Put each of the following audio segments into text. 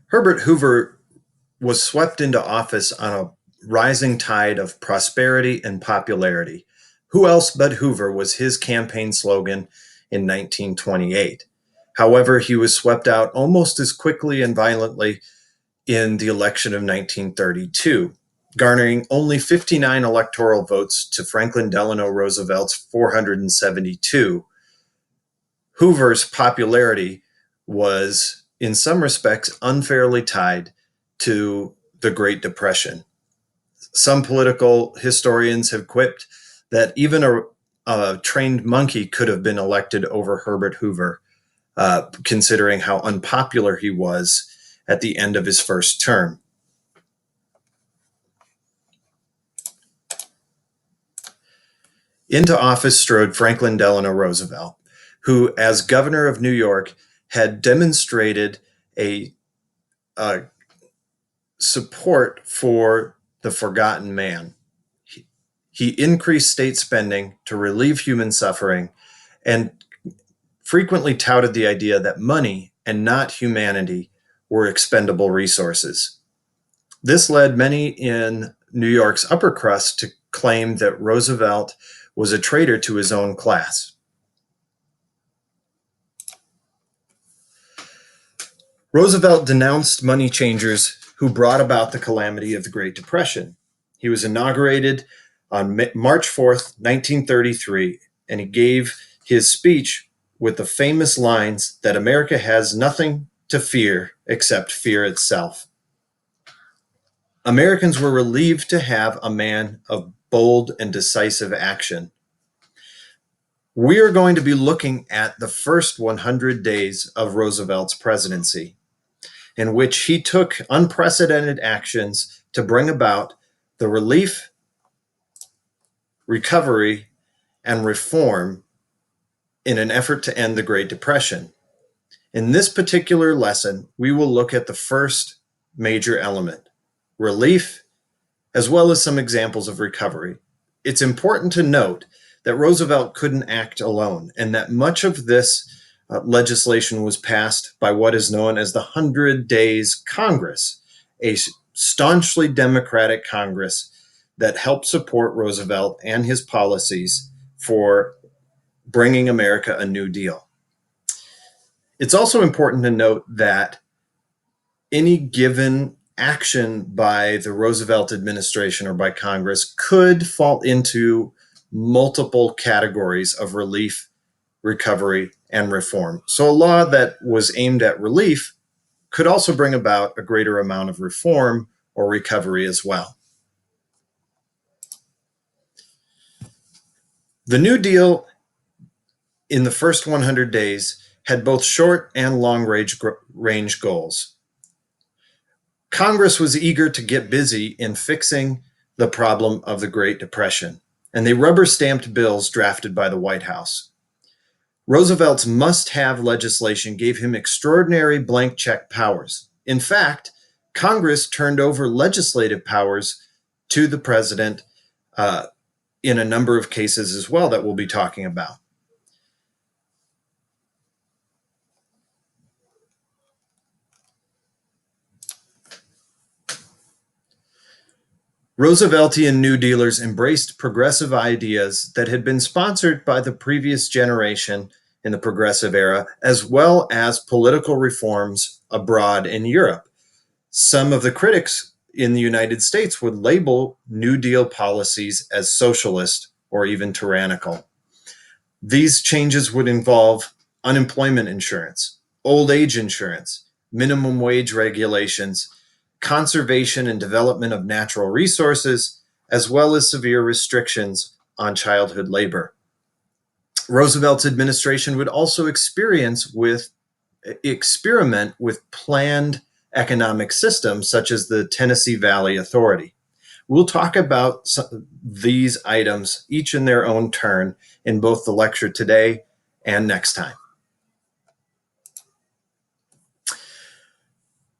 Herbert Hoover was swept into office on a rising tide of prosperity and popularity. Who else but Hoover was his campaign slogan in 1928. However, he was swept out almost as quickly and violently in the election of 1932, garnering only 59 electoral votes to Franklin Delano Roosevelt's 472. Hoover's popularity was, in some respects, unfairly tied to the Great Depression. Some political historians have quipped that even a trained monkey could have been elected over Herbert Hoover, considering how unpopular he was at the end of his first term. Into office strode Franklin Delano Roosevelt, who, as governor of New York, had demonstrated a support for the forgotten man. He increased state spending to relieve human suffering and frequently touted the idea that money and not humanity were expendable resources. This led many in New York's upper crust to claim that Roosevelt was a traitor to his own class. Roosevelt denounced money changers who brought about the calamity of the Great Depression. He was inaugurated on March 4th, 1933, and he gave his speech with the famous lines that America has nothing to fear except fear itself. Americans were relieved to have a man of bold and decisive action. We are going to be looking at the first 100 days of Roosevelt's presidency, in which he took unprecedented actions to bring about the relief, recovery, and reform in an effort to end the Great Depression. In this particular lesson, we will look at the first major element, relief, as well as some examples of recovery. It's important to note that Roosevelt couldn't act alone, and that much of this legislation was passed by what is known as the 100 Days Congress, a staunchly Democratic Congress that helped support Roosevelt and his policies for bringing America a New Deal. It's also important to note that any given action by the Roosevelt administration or by Congress could fall into multiple categories of relief, recovery, and reform. So a law that was aimed at relief could also bring about a greater amount of reform or recovery as well. The New Deal in the first 100 days had both short and long range goals. Congress was eager to get busy in fixing the problem of the Great Depression, and they rubber-stamped bills drafted by the White House. Roosevelt's must-have legislation gave him extraordinary blank check powers. In fact, Congress turned over legislative powers to the president in a number of cases as well that we'll be talking about. Rooseveltian New Dealers embraced progressive ideas that had been sponsored by the previous generation in the Progressive Era, as well as political reforms abroad in Europe. Some of the critics in the United States would label New Deal policies as socialist or even tyrannical. These changes would involve unemployment insurance, old age insurance, minimum wage regulations, conservation and development of natural resources, as well as severe restrictions on childhood labor. Roosevelt's administration would also experiment with planned economic systems such as the Tennessee Valley Authority. We'll talk about these items, each in their own turn, in both the lecture today and next time.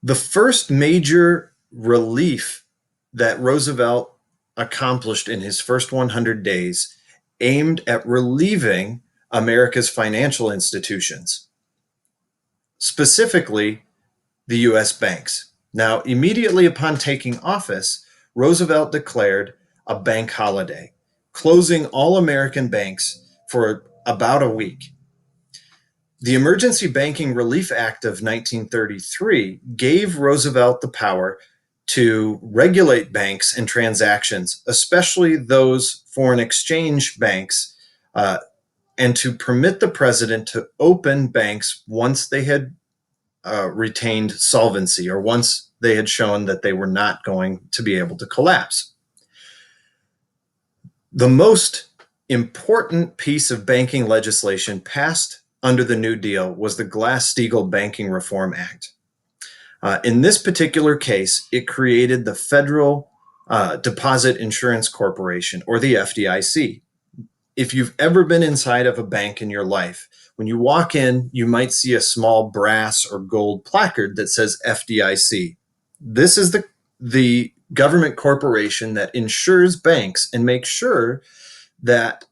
The first major relief that Roosevelt accomplished in his first 100 days aimed at relieving America's financial institutions. Specifically, the US banks. Now, immediately upon taking office, Roosevelt declared a bank holiday, closing all American banks for about a week. The Emergency Banking Relief Act of 1933 gave Roosevelt the power to regulate banks and transactions, especially those foreign exchange banks, and to permit the president to open banks once they had retained solvency, or once they had shown that they were not going to be able to collapse. The most important piece of banking legislation passed under the New Deal was the Glass-Steagall Banking Reform Act. In this particular case, it created the Federal Deposit Insurance Corporation, or the FDIC. If you've ever been inside of a bank in your life, when you walk in, you might see a small brass or gold placard that says FDIC. This is the government corporation that insures banks and makes sure that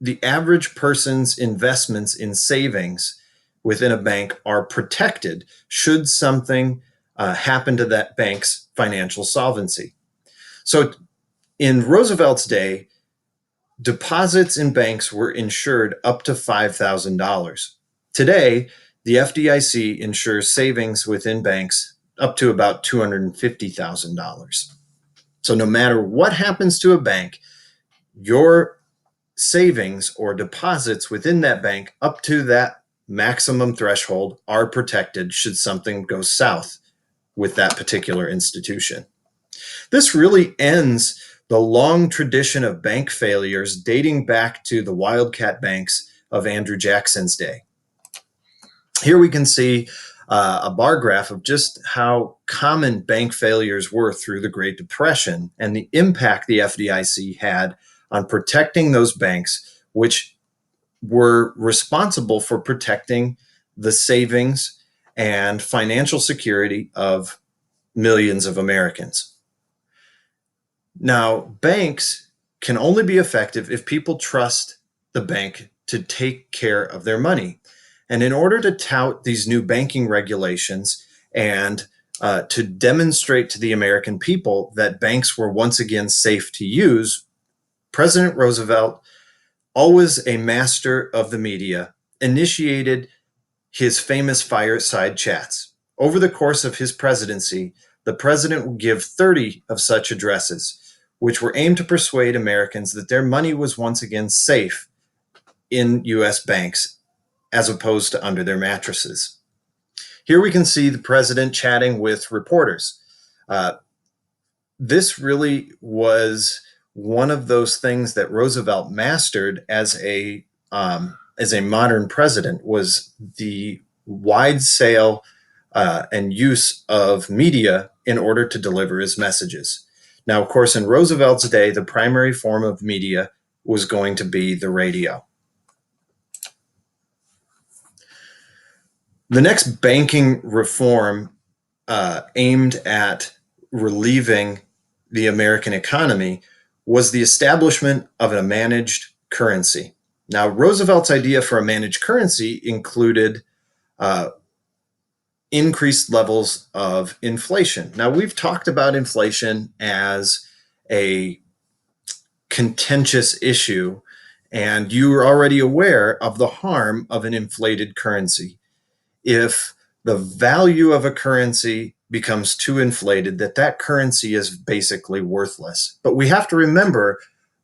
the average person's investments in savings within a bank are protected should something happen to that bank's financial solvency. So in Roosevelt's day, deposits in banks were insured up to $5,000. Today, the FDIC insures savings within banks up to about $250,000. So no matter what happens to a bank, your savings or deposits within that bank up to that maximum threshold are protected should something go south with that particular institution. This really ends the long tradition of bank failures dating back to the wildcat banks of Andrew Jackson's day. Here we can see a bar graph of just how common bank failures were through the Great Depression and the impact the FDIC had on protecting those banks, which were responsible for protecting the savings and financial security of millions of Americans. Now, banks can only be effective if people trust the bank to take care of their money. And in order to tout these new banking regulations and to demonstrate to the American people that banks were once again safe to use, President Roosevelt, always a master of the media, initiated his famous fireside chats. Over the course of his presidency, the president would give 30 of such addresses, which were aimed to persuade Americans that their money was once again safe in U.S. banks as opposed to under their mattresses. Here we can see the president chatting with reporters. This really was one of those things that Roosevelt mastered as a modern president, was the wide sale and use of media in order to deliver his messages. Now, of course, in Roosevelt's day, the primary form of media was going to be the radio. The next banking reform aimed at relieving the American economy was the establishment of a managed currency. Now, Roosevelt's idea for a managed currency included increased levels of inflation. Now, we've talked about inflation as a contentious issue, and you are already aware of the harm of an inflated currency. If the value of a currency becomes too inflated, that currency is basically worthless. But we have to remember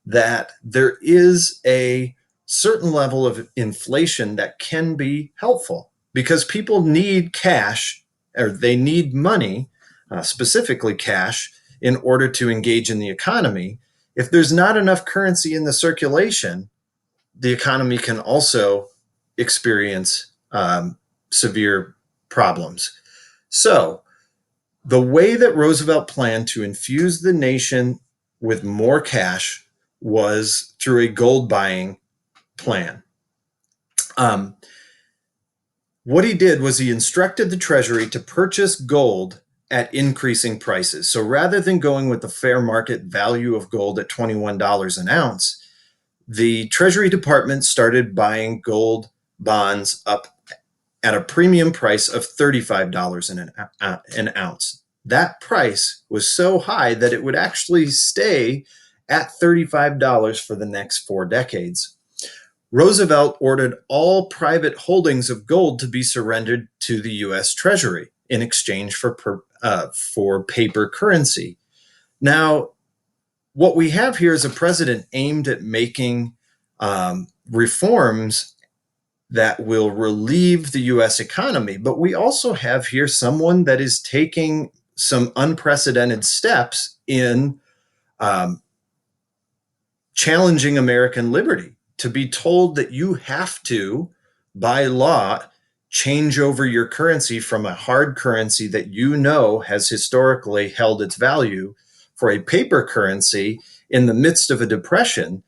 that there is a certain level of inflation that can be helpful, because people need cash, or they need money, specifically cash, in order to engage in the economy. If there's not enough currency in the circulation, the economy can also experience severe problems. So the way that Roosevelt planned to infuse the nation with more cash was through a gold buying plan. What he did was he instructed the Treasury to purchase gold at increasing prices. So rather than going with the fair market value of gold at $21 an ounce, the Treasury Department started buying gold bonds up at a premium price of $35 an ounce. That price was so high that it would actually stay at $35 for the next 4 decades. Roosevelt ordered all private holdings of gold to be surrendered to the U.S. Treasury in exchange for paper currency. Now, what we have here is a president aimed at making reforms that will relieve the U.S. economy. But we also have here someone that is taking some unprecedented steps in challenging American liberty. To be told that you have to, by law, change over your currency from a hard currency that you know has historically held its value for a paper currency in the midst of a depression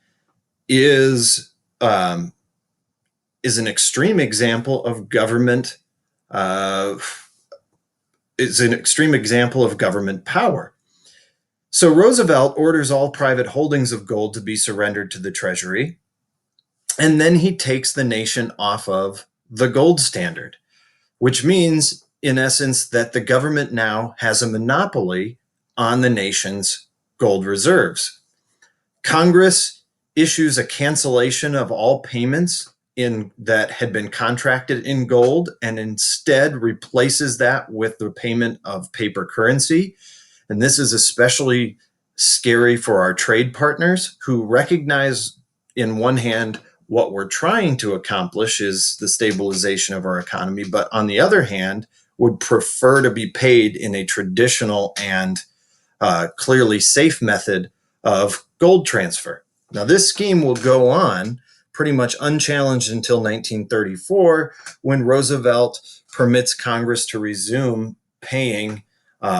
is an extreme example of government power. So Roosevelt orders all private holdings of gold to be surrendered to the Treasury, and then he takes the nation off of the gold standard, which means, in essence, that the government now has a monopoly on the nation's gold reserves. Congress issues a cancellation of all payments that had been contracted in gold and instead replaces that with the payment of paper currency. And this is especially scary for our trade partners who recognize, in one hand, what we're trying to accomplish is the stabilization of our economy, but on the other hand, would prefer to be paid in a traditional and clearly safe method of gold transfer. Now, this scheme will go on pretty much unchallenged until 1934, when Roosevelt permits Congress to resume paying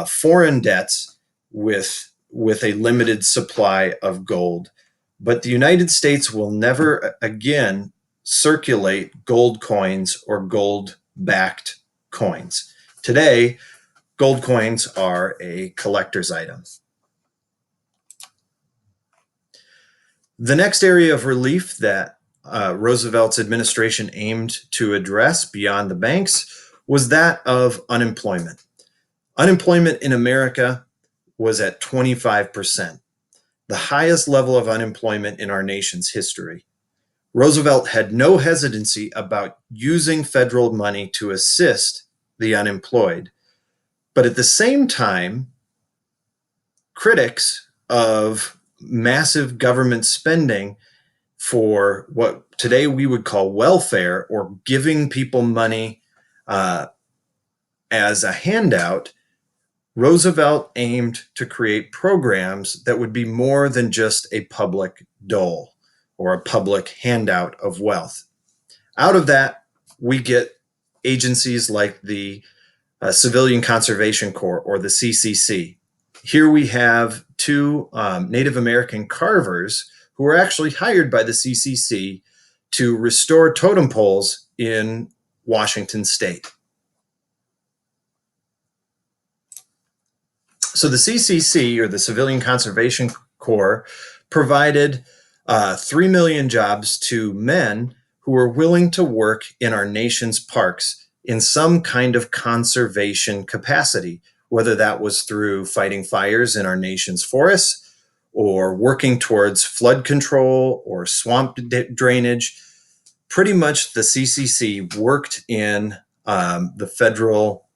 foreign debts with a limited supply of gold. But the United States will never again circulate gold coins or gold-backed coins. Today, gold coins are a collector's item. The next area of relief that Roosevelt's administration aimed to address beyond the banks was that of unemployment. Unemployment in America was at 25%, the highest level of unemployment in our nation's history. Roosevelt had no hesitancy about using federal money to assist the unemployed. But at the same time, critics of massive government spending for what today we would call welfare, or giving people money as a handout, Roosevelt aimed to create programs that would be more than just a public dole or a public handout of wealth. Out of that, we get agencies like the Civilian Conservation Corps, or the CCC. Here we have two Native American carvers who were actually hired by the CCC to restore totem poles in Washington state. So the CCC, or the Civilian Conservation Corps, provided 3 million jobs to men who were willing to work in our nation's parks in some kind of conservation capacity, whether that was through fighting fires in our nation's forests, or working towards flood control or swamp drainage. Pretty much the CCC worked in the federal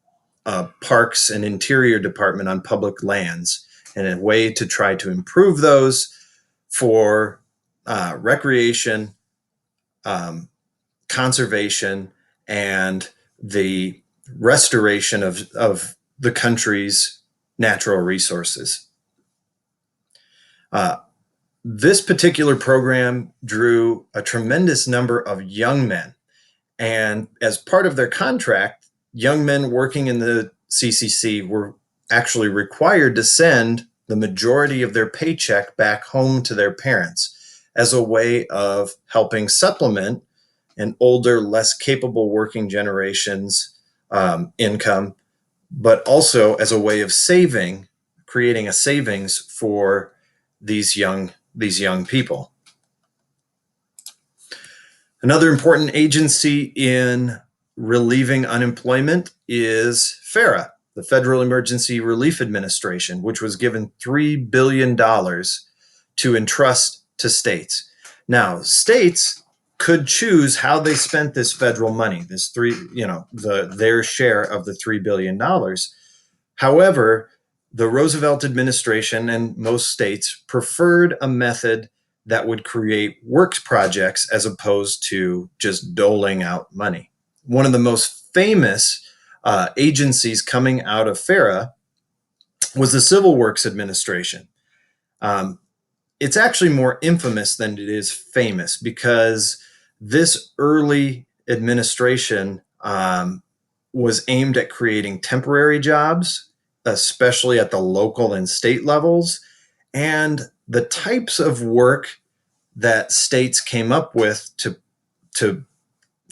Parks and Interior Department on public lands in a way to try to improve those for recreation, conservation, and the restoration of the country's natural resources. This particular program drew a tremendous number of young men, and as part of their contract, young men working in the CCC were actually required to send the majority of their paycheck back home to their parents as a way of helping supplement an older, less capable working generation's income, but also as a way of creating a savings for these young people. Another important agency in relieving unemployment is FERA, the Federal Emergency Relief Administration, which was given $3 billion to entrust to states. Now, states could choose how they spent this federal money, their share of the $3 billion. However, the Roosevelt administration and most states preferred a method that would create works projects as opposed to just doling out money. One of the most famous agencies coming out of FARA was the Civil Works Administration. It's actually more infamous than it is famous because this early administration was aimed at creating temporary jobs, especially at the local and state levels. And the types of work that states came up with to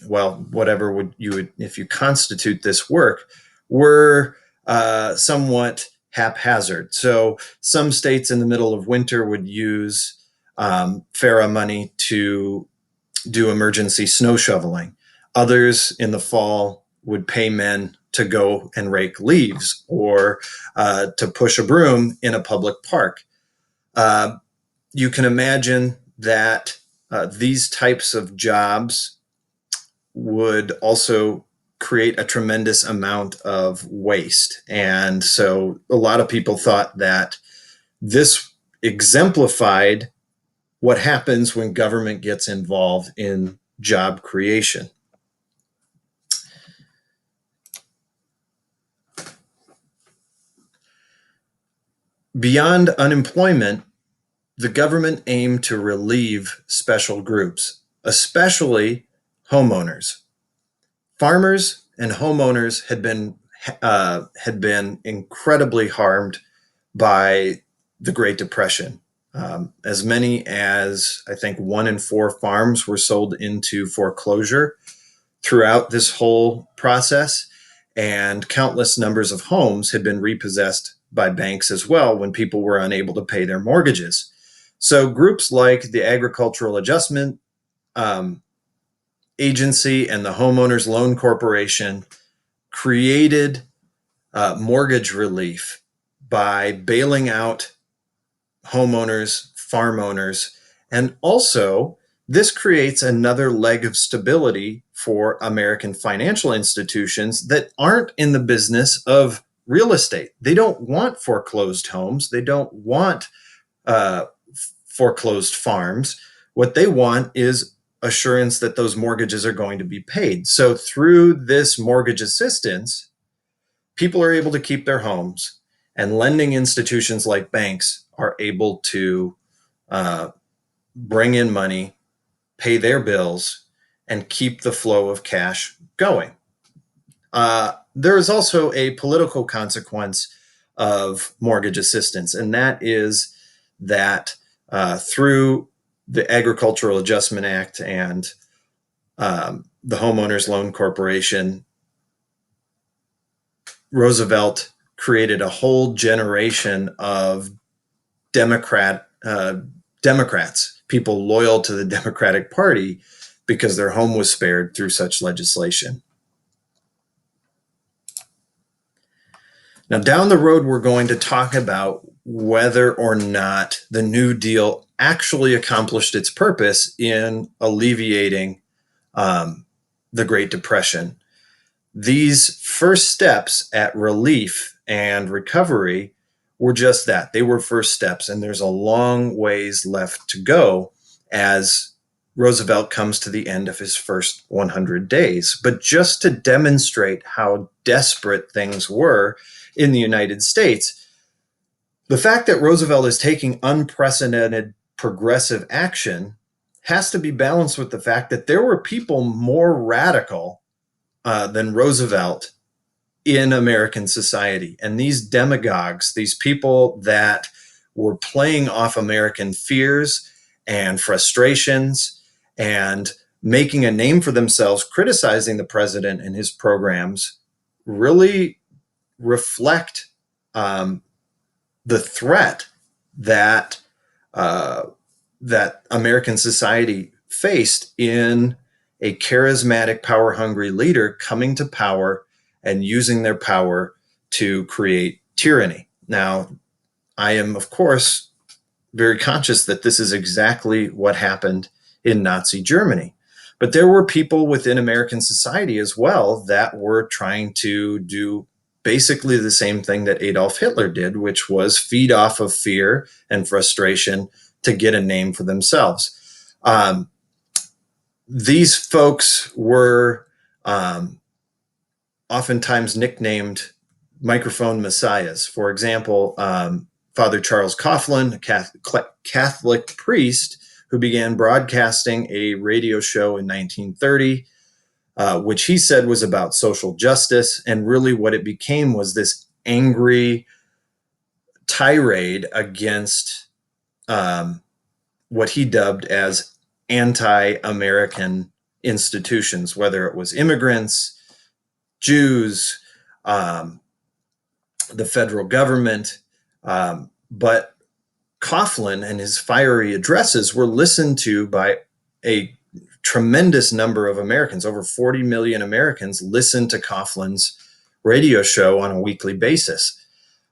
whatever if you constitute this work, were somewhat haphazard. So some states in the middle of winter would use FARA money to do emergency snow shoveling. Others in the fall would pay men to go and rake leaves or to push a broom in a public park. You can imagine that these types of jobs would also create a tremendous amount of waste. And so a lot of people thought that this exemplified what happens when government gets involved in job creation. Beyond unemployment, the government aimed to relieve special groups, especially homeowners. Farmers and homeowners had been incredibly harmed by the Great Depression. As many as, I think, 1 in 4 farms were sold into foreclosure throughout this whole process, and countless numbers of homes had been repossessed by banks as well when people were unable to pay their mortgages. So groups like the Agricultural Adjustment Agency and the Homeowners Loan Corporation created mortgage relief by bailing out homeowners, farm owners, and also this creates another leg of stability for American financial institutions that aren't in the business of real estate. They don't want foreclosed homes. They don't want foreclosed farms. What they want is assurance that those mortgages are going to be paid. So through this mortgage assistance, people are able to keep their homes, and lending institutions like banks are able to bring in money, pay their bills, and keep the flow of cash going. There is also a political consequence of mortgage assistance, and that is that through the Agricultural Adjustment Act and the Homeowners Loan Corporation, Roosevelt created a whole generation of Democrats, people loyal to the Democratic Party, because their home was spared through such legislation. Now, down the road, we're going to talk about whether or not the New Deal actually accomplished its purpose in alleviating the Great Depression. These first steps at relief and recovery were just that. They were first steps, and there's a long ways left to go as Roosevelt comes to the end of his first 100 days. But just to demonstrate how desperate things were in the United States, the fact that Roosevelt is taking unprecedented progressive action has to be balanced with the fact that there were people more radical than Roosevelt in American society. And these demagogues, these people that were playing off American fears and frustrations and making a name for themselves, criticizing the president and his programs, really reflect the threat that that American society faced in a charismatic, power-hungry leader coming to power and using their power to create tyranny. Now, I am, of course, very conscious that this is exactly what happened in Nazi Germany. But there were people within American society as well that were trying to do basically the same thing that Adolf Hitler did, which was feed off of fear and frustration to get a name for themselves. These folks were oftentimes nicknamed microphone messiahs. For example, Father Charles Coughlin, a Catholic priest who began broadcasting a radio show in 1930, which he said was about social justice. And really what it became was this angry tirade against what he dubbed as anti-American institutions, whether it was immigrants, Jews, the federal government. But Coughlin and his fiery addresses were listened to by a tremendous number of Americans. Over 40 million Americans listened to Coughlin's radio show on a weekly basis.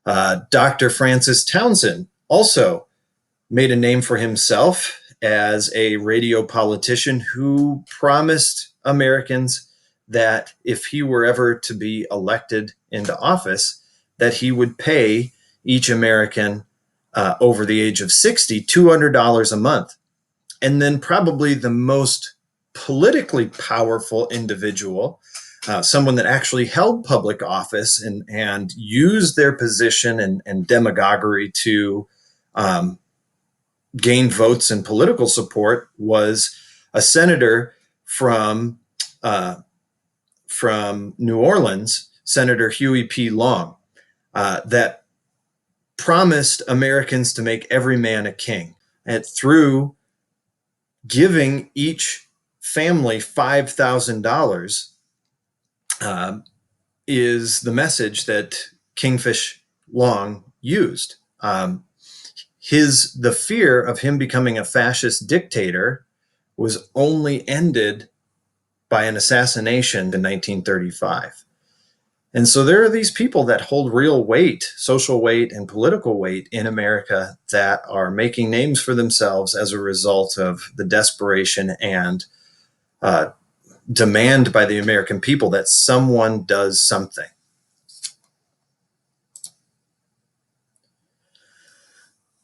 Dr. Francis Townsend also made a name for himself as a radio politician who promised Americans that if he were ever to be elected into office, that he would pay each American over the age of 60 $200 a month. And then probably the most politically powerful individual, someone that actually held public office and used their position and demagoguery to gain votes and political support, was a senator from New Orleans, Senator Huey P. Long, that promised Americans to make every man a king, and through giving each family $5,000 is the message that Kingfish Long used. The fear of him becoming a fascist dictator was only ended by an assassination in 1935. And so there are these people that hold real weight, social weight and political weight in America, that are making names for themselves as a result of the desperation and demand by the American people that someone does something.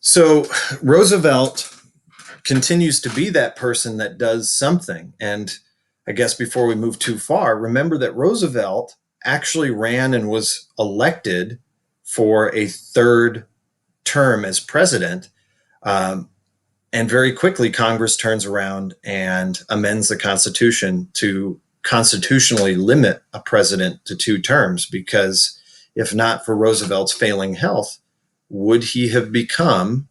So Roosevelt continues to be that person that does something. And I guess before we move too far, remember that Roosevelt actually ran and was elected for a third term as president. And very quickly, Congress turns around and amends the Constitution to constitutionally limit a president to 2 terms, because if not for Roosevelt's failing health, would he have become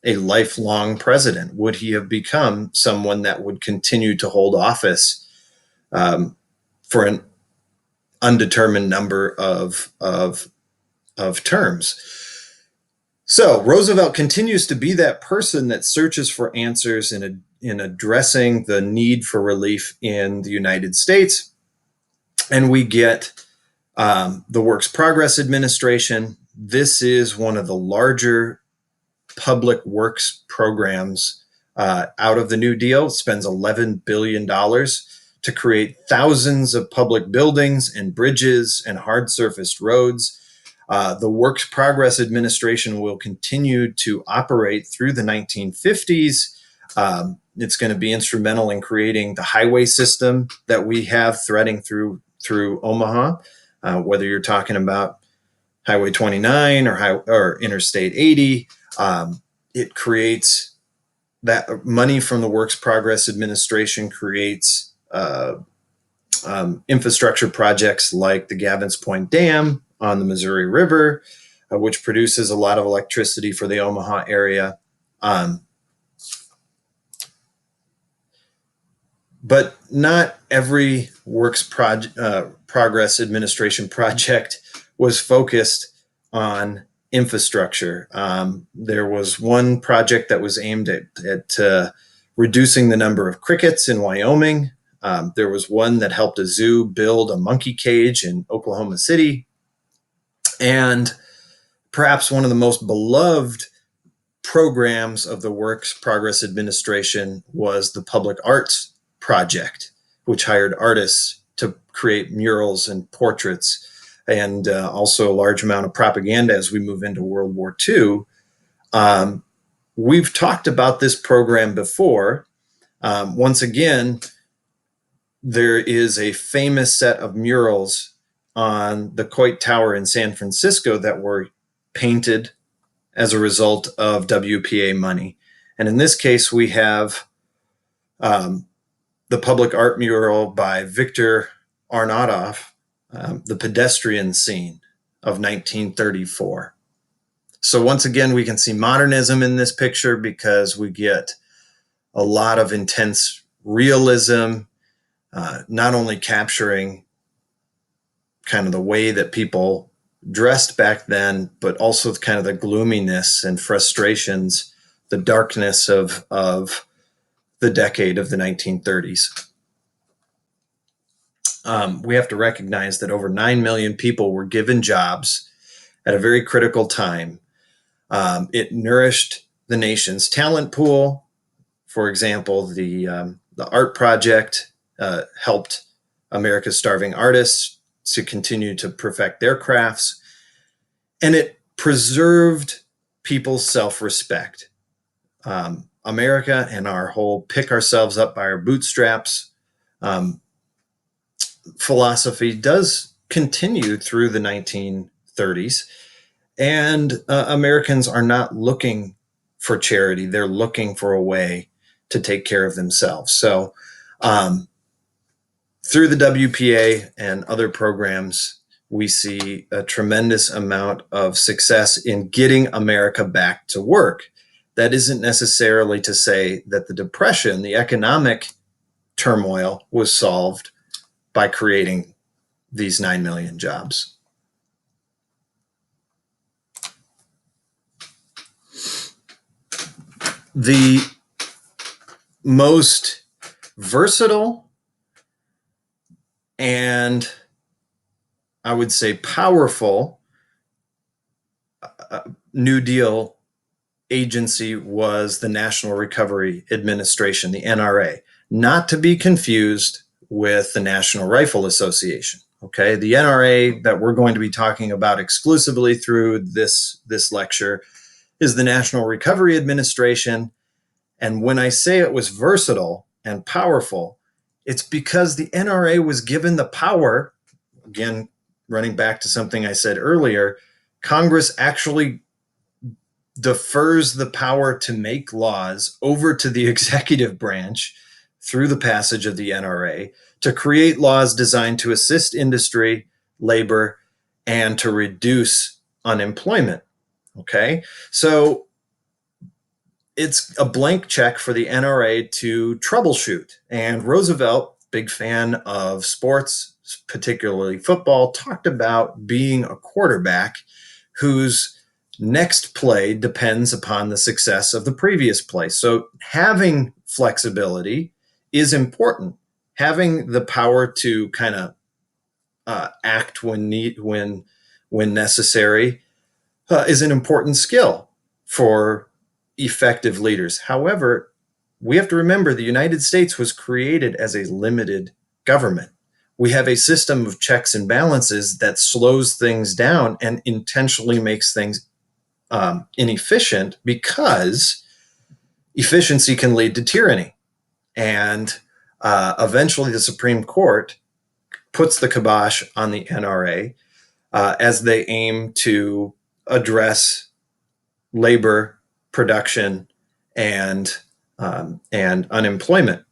a lifelong president? Would he have become someone that would continue to hold office for an undetermined number of terms? So Roosevelt continues to be that person that searches for answers in addressing the need for relief in the United States. And we get the Works Progress Administration. This is one of the larger public works programs out of the New Deal. It spends $11 billion to create thousands of public buildings and bridges and hard surfaced roads. The Works Progress Administration will continue to operate through the 1950s. It's going to be instrumental in creating the highway system that we have threading through Omaha, whether you're talking about Highway 29 or Interstate 80. It creates that money from the Works Progress Administration, creates infrastructure projects like the Gavins Point Dam on the Missouri River, which produces a lot of electricity for the Omaha area. But not every Works Progress Administration project was focused on infrastructure. There was one project that was aimed at reducing the number of crickets in Wyoming. There was one that helped a zoo build a monkey cage in Oklahoma City. And perhaps one of the most beloved programs of the Works Progress Administration was the Public Arts Project, which hired artists to create murals and portraits, and also a large amount of propaganda as we move into World War II. We've talked about this program before. Once again, there is a famous set of murals on the Coit Tower in San Francisco that were painted as a result of WPA money. And in this case, we have the public art mural by Victor Arnautoff, The Pedestrian Scene of 1934. So once again, we can see modernism in this picture because we get a lot of intense realism, not only capturing kind of the way that people dressed back then, but also kind of the gloominess and frustrations, the darkness of the decade of the 1930s. We have to recognize that over 9 million people were given jobs at a very critical time. It nourished the nation's talent pool. For example, the art project helped America's starving artists to continue to perfect their crafts, and it preserved people's self-respect. America and our whole pick ourselves up by our bootstraps philosophy does continue through the 1930s, and Americans are not looking for charity. They're looking for a way to take care of themselves. So through the WPA and other programs, we see a tremendous amount of success in getting America back to work. That isn't necessarily to say that the Depression, the economic turmoil, was solved by creating these 9 million jobs. The most versatile and, I would say, powerful New Deal agency was the National Recovery Administration, the NRA, not to be confused with the National Rifle Association. Okay, the NRA that we're going to be talking about exclusively through this lecture is the National Recovery Administration. And when I say it was versatile and powerful, it's because the NRA was given the power, again, running back to something I said earlier, Congress actually defers the power to make laws over to the executive branch through the passage of the NRA to create laws designed to assist industry, labor, and to reduce unemployment. Okay, so it's a blank check for the NRA to troubleshoot. And Roosevelt, big fan of sports, particularly football, talked about being a quarterback whose next play depends upon the success of the previous play. So having flexibility is important. Having the power to kind of act when necessary is an important skill for effective leaders. However, we have to remember the United States was created as a limited government. We have a system of checks and balances that slows things down and intentionally makes things inefficient, because efficiency can lead to tyranny. And eventually the Supreme Court puts the kibosh on the NRA as they aim to address labor, production, and unemployment.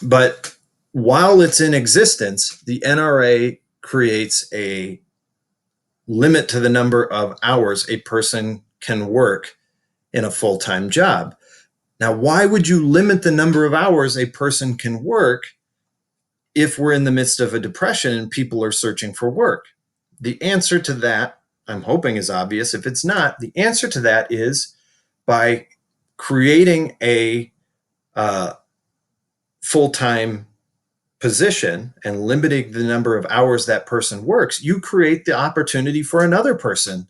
But while it's in existence, the NRA creates a limit to the number of hours a person can work in a full-time job. Now, why would you limit the number of hours a person can work if we're in the midst of a depression and people are searching for work? The answer to that, I'm hoping, is obvious. If it's not, the answer to that is by creating a full-time position and limiting the number of hours that person works, you create the opportunity for another person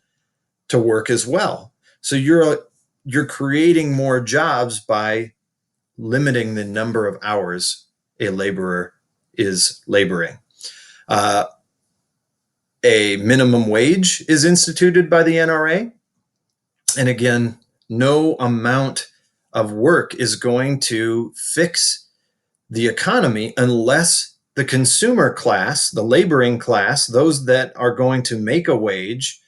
to work as well. So you're creating more jobs by limiting the number of hours a laborer is laboring. A minimum wage is instituted by the NRA. And again, no amount of work is going to fix the economy unless the consumer class, the laboring class, those that are going to make a wage,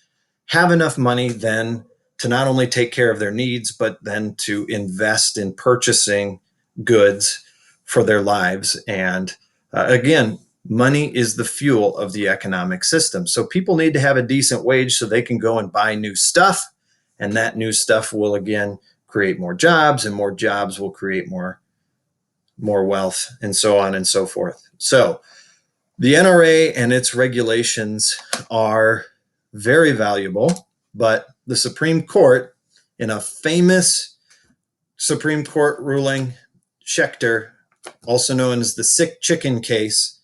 have enough money then to not only take care of their needs, but then to invest in purchasing goods for their lives. And again, money is the fuel of the economic system. So people need to have a decent wage so they can go and buy new stuff. And that new stuff will again create more jobs, and more jobs will create more wealth, and so on and so forth. So the NRA and its regulations are very valuable, but the Supreme Court, in a famous Supreme Court ruling, Schechter, also known as the sick chicken case,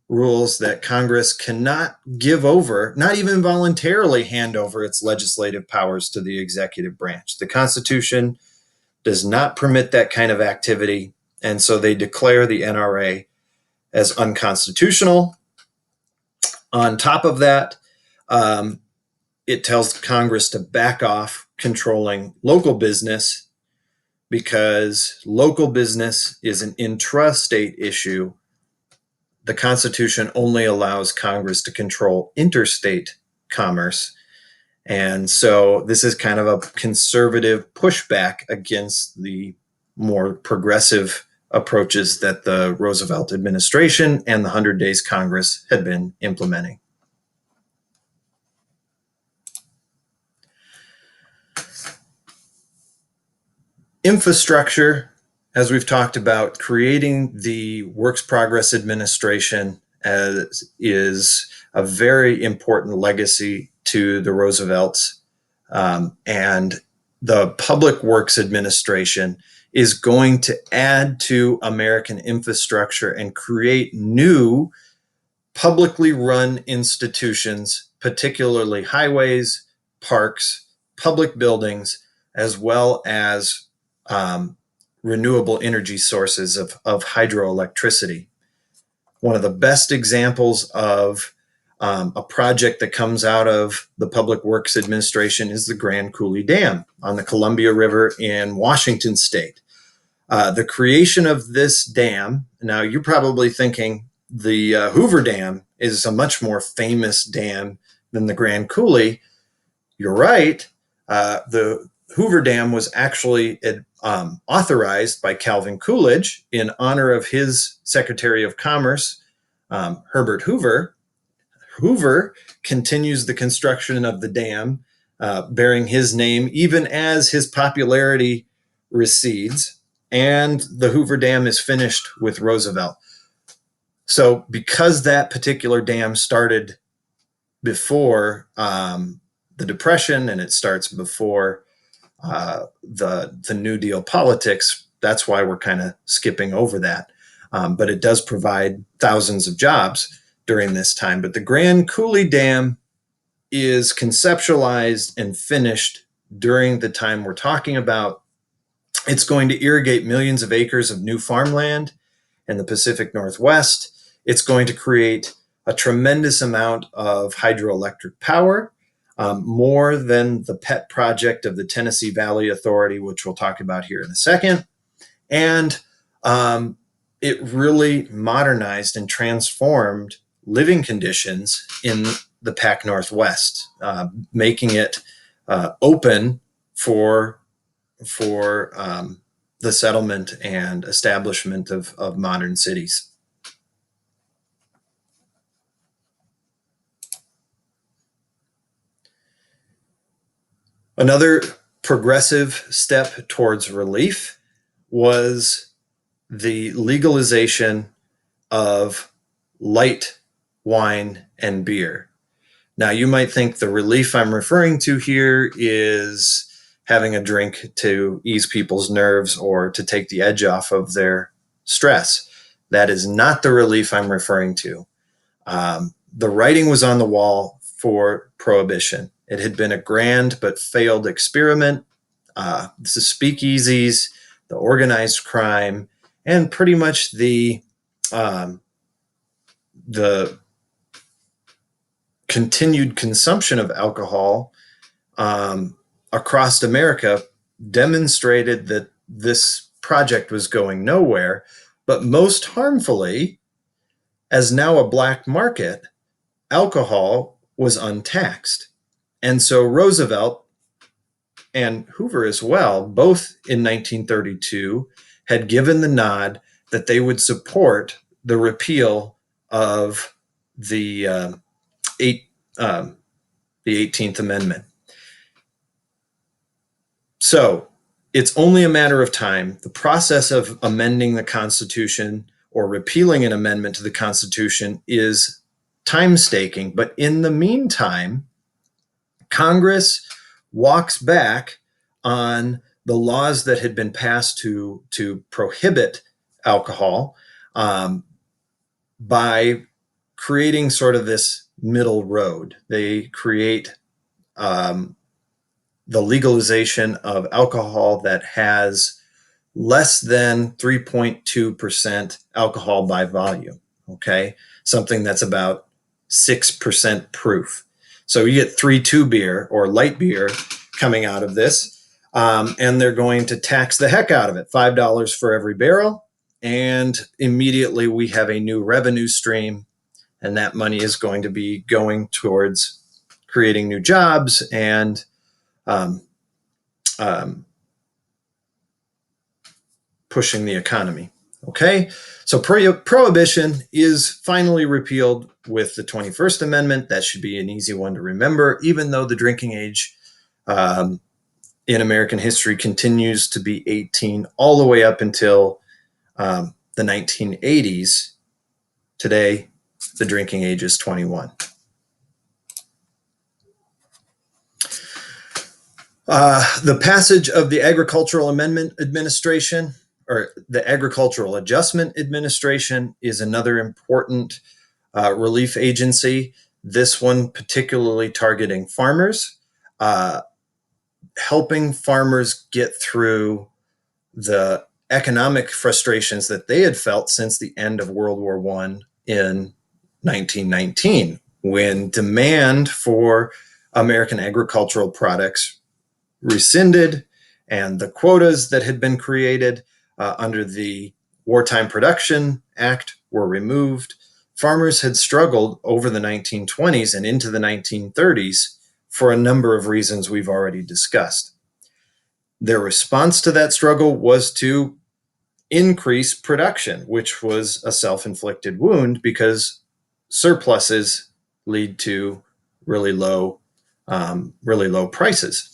rules that Congress cannot give over, not even voluntarily hand over its legislative powers to the executive branch. The Constitution does not permit that kind of activity, and so they declare the NRA as unconstitutional. On top of that, it tells Congress to back off controlling local business, because local business is an intrastate issue. The Constitution only allows Congress to control interstate commerce. And so this is kind of a conservative pushback against the more progressive approaches that the Roosevelt administration and the 100 Days Congress had been implementing. Infrastructure, as we've talked about, creating the Works Progress Administration is a very important legacy to the Roosevelts. And the Public Works Administration is going to add to American infrastructure and create new publicly run institutions, particularly highways, parks, public buildings, as well as renewable energy sources of hydroelectricity. One of the best examples of a project that comes out of the Public Works Administration is the Grand Coulee Dam on the Columbia River in Washington State. The creation of this dam, now you're probably thinking the Hoover Dam is a much more famous dam than the Grand Coulee. You're right. The Hoover Dam was actually authorized by Calvin Coolidge in honor of his Secretary of Commerce, Herbert Hoover. Hoover continues the construction of the dam, bearing his name, even as his popularity recedes, and the Hoover Dam is finished with Roosevelt. So because that particular dam started before the Depression, and it starts before the New Deal politics, that's why we're kind of skipping over that. But it does provide thousands of jobs during this time. But the Grand Coulee Dam is conceptualized and finished during the time we're talking about. It's going to irrigate millions of acres of new farmland in the Pacific Northwest. It's going to create a tremendous amount of hydroelectric power, more than the pet project of the Tennessee Valley Authority, which we'll talk about here in a second. And it really modernized and transformed living conditions in the Pac Northwest, making it open for the settlement and establishment of modern cities. Another progressive step towards relief was the legalization of light wine and beer. Now, you might think the relief I'm referring to here is having a drink to ease people's nerves or to take the edge off of their stress. That is not the relief I'm referring to. The writing was on the wall for prohibition. It had been a grand but failed experiment. The speakeasies, the organized crime, and pretty much the continued consumption of alcohol across America demonstrated that this project was going nowhere. But most harmfully, as now a black market, alcohol was untaxed. And so Roosevelt and Hoover as well, both in 1932, had given the nod that they would support the repeal of the 18th Amendment. So it's only a matter of time. The process of amending the Constitution or repealing an amendment to the Constitution is time-staking. But in the meantime, Congress walks back on the laws that had been passed to prohibit alcohol by creating sort of this middle road. They create the legalization of alcohol that has less than 3.2% alcohol by volume, okay? Something that's about 6% proof. So you get 3.2 beer or light beer coming out of this, and they're going to tax the heck out of it, $5 for every barrel, and immediately we have a new revenue stream, and that money is going to be going towards creating new jobs and pushing the economy. Okay, so prohibition is finally repealed with the 21st Amendment. That should be an easy one to remember, even though the drinking age in American history continues to be 18 all the way up until the 1980s. Today, the drinking age is 21. The passage of the Agricultural Amendment Administration, or the Agricultural Adjustment Administration, is another important relief agency. This one particularly targeting farmers, helping farmers get through the economic frustrations that they had felt since the end of World War I in 1919, when demand for American agricultural products rescinded and the quotas that had been created under the Wartime Production Act were removed. Farmers had struggled over the 1920s and into the 1930s for a number of reasons we've already discussed. Their response to that struggle was to increase production, which was a self-inflicted wound because surpluses lead to really low prices.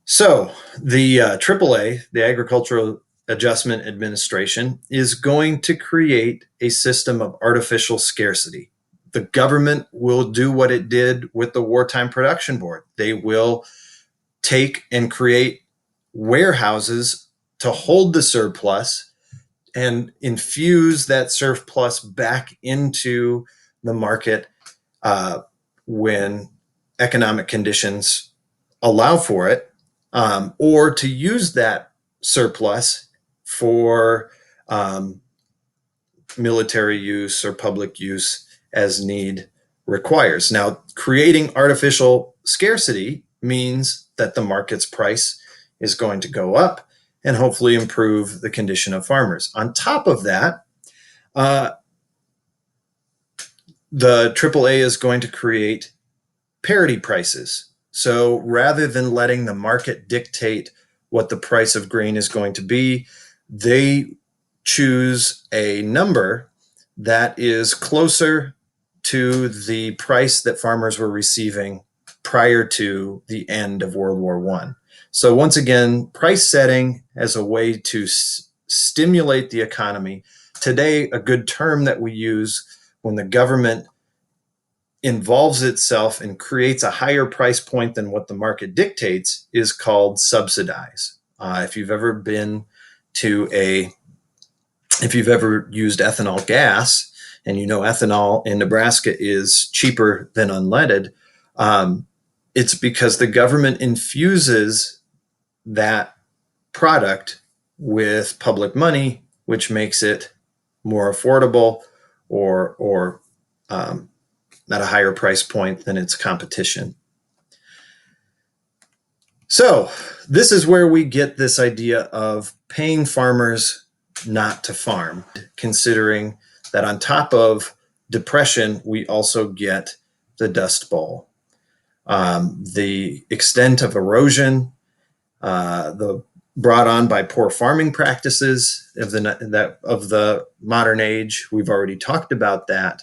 So the AAA, the Agricultural Adjustment Administration, is going to create a system of artificial scarcity. The government will do what it did with the Wartime Production Board. They will take and create warehouses to hold the surplus and infuse that surplus back into the market when economic conditions allow for it. Or to use that surplus for military use or public use as need requires. Now, creating artificial scarcity means that the market's price is going to go up and hopefully improve the condition of farmers. On top of that, the AAA is going to create parity prices. So rather than letting the market dictate what the price of grain is going to be, they choose a number that is closer to the price that farmers were receiving prior to the end of World War I. So once again, price setting as a way to stimulate the economy. Today, a good term that we use when the government involves itself and creates a higher price point than what the market dictates is called subsidize. If you've ever been to a if you've ever used ethanol gas, and you know ethanol in Nebraska is cheaper than unleaded, it's because the government infuses that product with public money, which makes it more affordable or at a higher price point than its competition. So this is where we get this idea of paying farmers not to farm, considering that on top of depression, we also get the Dust Bowl. The extent of erosion, the brought on by poor farming practices of the modern age. We've already talked about that,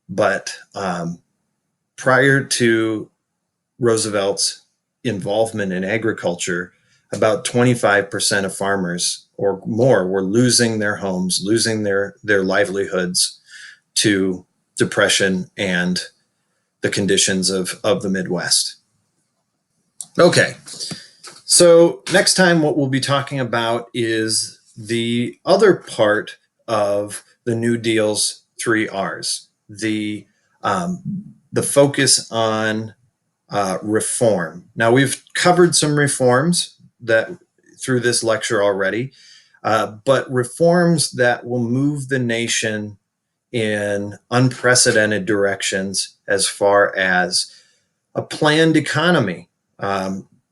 but prior to Roosevelt's involvement in agriculture, about 25% of farmers or more were losing their homes, losing their livelihoods to depression and the conditions of the Midwest. Okay, so next time what we'll be talking about is the other part of the New Deal's 3Rs, the focus on reform. Now, we've covered some reforms that through this lecture already, but reforms that will move the nation in unprecedented directions as far as a planned economy,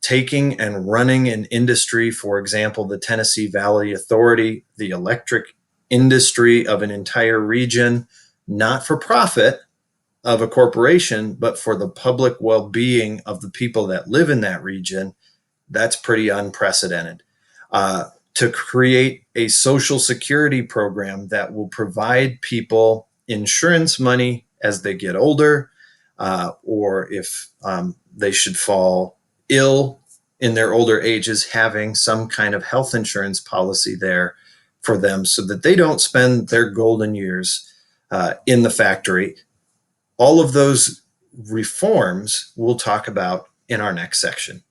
taking and running an industry, for example, the Tennessee Valley Authority, the electric industry of an entire region, not for profit of a corporation, but for the public well-being of the people that live in that region. That's pretty unprecedented. To create a social security program that will provide people insurance money as they get older, or if they should fall ill in their older ages, having some kind of health insurance policy there for them so that they don't spend their golden years in the factory. All of those reforms we'll talk about in our next section.